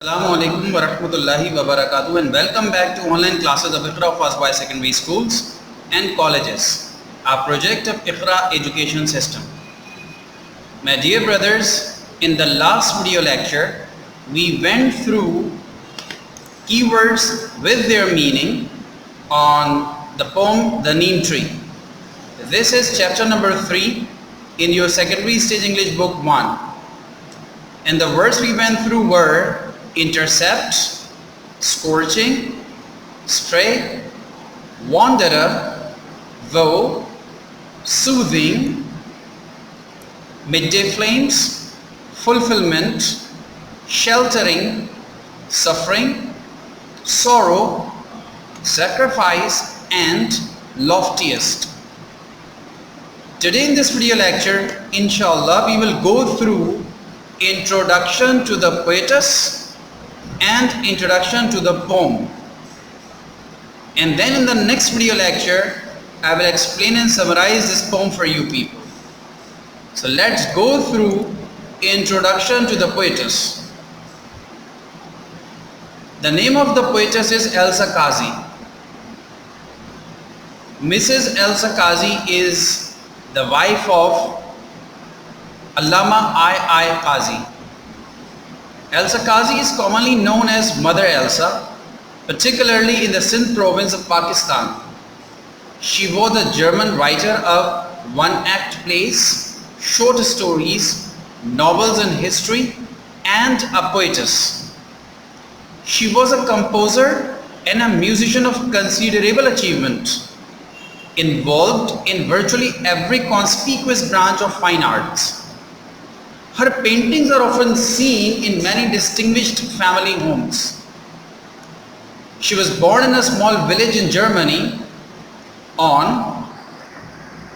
Assalamu alaikum wa rahmatullahi wa barakatuh, and welcome back to online classes of Iqra for by secondary schools and colleges, our project of Iqra education system. My dear brothers, in the last video lecture we went through keywords with their meaning on the poem The Neem Tree. This is chapter number 3 in your secondary stage English book 1, and the words we went through were intercept, scorching, stray, wanderer, vow, soothing, midday flames, fulfillment, sheltering, suffering, sorrow, sacrifice, and loftiest. Today in this video lecture, inshallah, we will go through introduction to the poetess and introduction to the poem, and then in the next video lecture I will explain and summarize this poem for you people. So let's go through introduction to the poetess. The name of the poetess is Elsa Qazi. Mrs. Elsa Qazi is the wife of Allama I. Qazi. Elsa Qazi is commonly known as Mother Elsa, particularly in the Sindh province of Pakistan. She was a German writer of one-act plays, short stories, novels and history, and a poetess. She was a composer and a musician of considerable achievement, involved in virtually every conspicuous branch of fine arts. Her paintings are often seen in many distinguished family homes. She was born in a small village in Germany on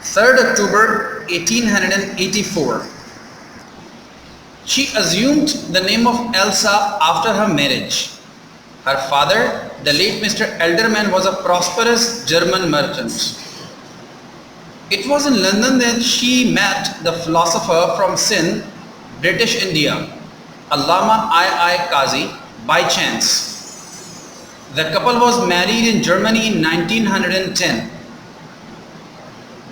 3rd October 1884. She assumed the name of Elsa after her marriage. Her father, the late Mr. Elderman, was a prosperous German merchant. It was in London that she met the philosopher from Sindh, British India, Allama I. Qazi, by chance. The couple was married in Germany in 1910.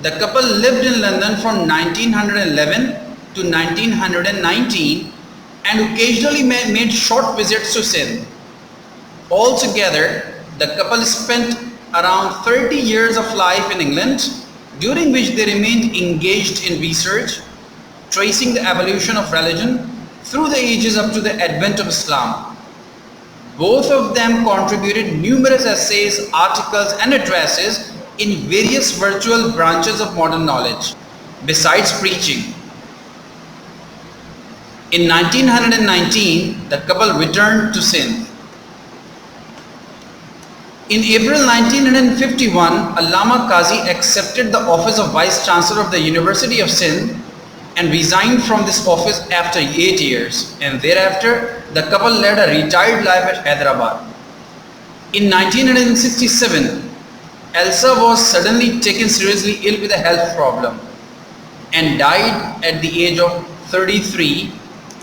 The couple lived in London from 1911 to 1919 and occasionally made short visits to Sindh. Altogether, the couple spent around 30 years of life in England, during which they remained engaged in research, tracing the evolution of religion through the ages up to the advent of Islam. Both of them contributed numerous essays, articles, and addresses in various virtual branches of modern knowledge, besides preaching. In 1919, the couple returned to Sindh. In April 1951, Allama Qazi accepted the office of Vice Chancellor of the University of Sindh and resigned from this office after 8 years, and thereafter the couple led a retired life at Hyderabad. In 1967, Elsa was suddenly taken seriously ill with a health problem and died at the age of 33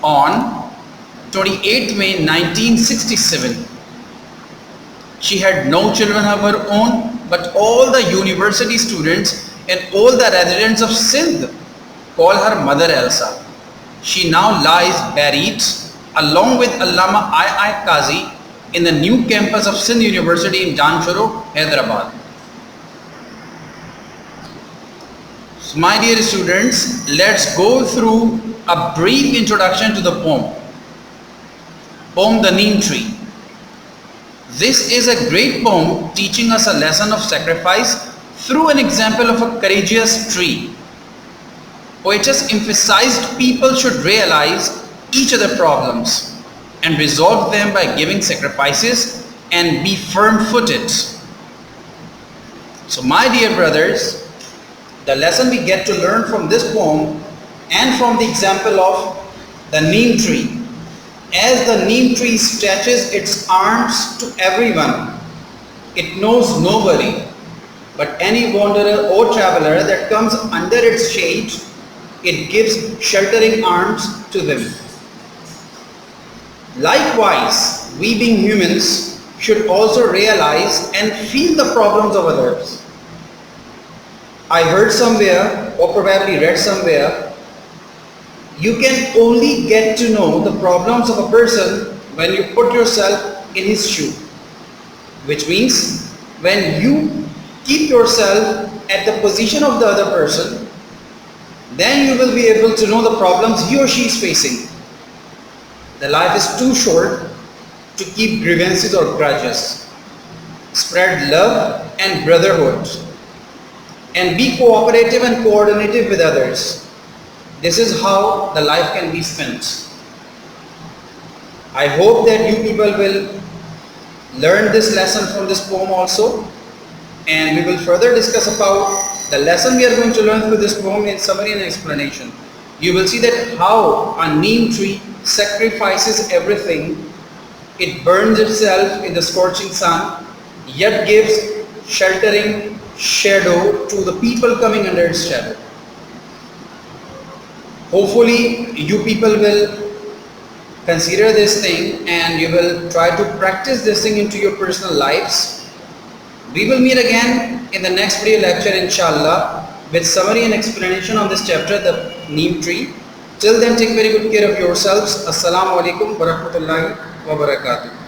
on 28 May 1967. She had no children of her own, but all the university students and all the residents of Sindh call her Mother Elsa. She now lies buried along with Allama I. Qazi in the new campus of Sindh University in Janchoro, Hyderabad. So my dear students, let's go through a brief introduction to the poem. Poem The Neem Tree. This is a great poem teaching us a lesson of sacrifice through an example of a courageous tree. Poetess emphasized people should realize each other's problems and resolve them by giving sacrifices and be firm-footed. So my dear brothers, the lesson we get to learn from this poem and from the example of the neem tree. As the neem tree stretches its arms to everyone, it knows nobody, but any wanderer or traveler that comes under its shade, it gives sheltering arms to them. Likewise, we being humans should also realize and feel the problems of others. I heard somewhere, or probably read somewhere, you can only get to know the problems of a person when you put yourself in his shoe. Which means when you keep yourself at the position of the other person, then you will be able to know the problems he or she is facing. The life is too short to keep grievances or grudges. Spread love and brotherhood and be cooperative and coordinative with others. This is how the life can be spent. I hope that you people will learn this lesson from this poem also, and we will further discuss about the lesson we are going to learn through this poem in summary and explanation. You will see that how a neem tree sacrifices everything. It burns itself in the scorching sun, yet gives sheltering shadow to the people coming under its shadow. Hopefully you people will consider this thing and you will try to practice this thing into your personal lives. We will meet again in the next video lecture, inshallah, with summary and explanation on this chapter, the neem tree. Till then, take very good care of yourselves. Assalamu alaikum wa rahmatullahi wa barakatuh.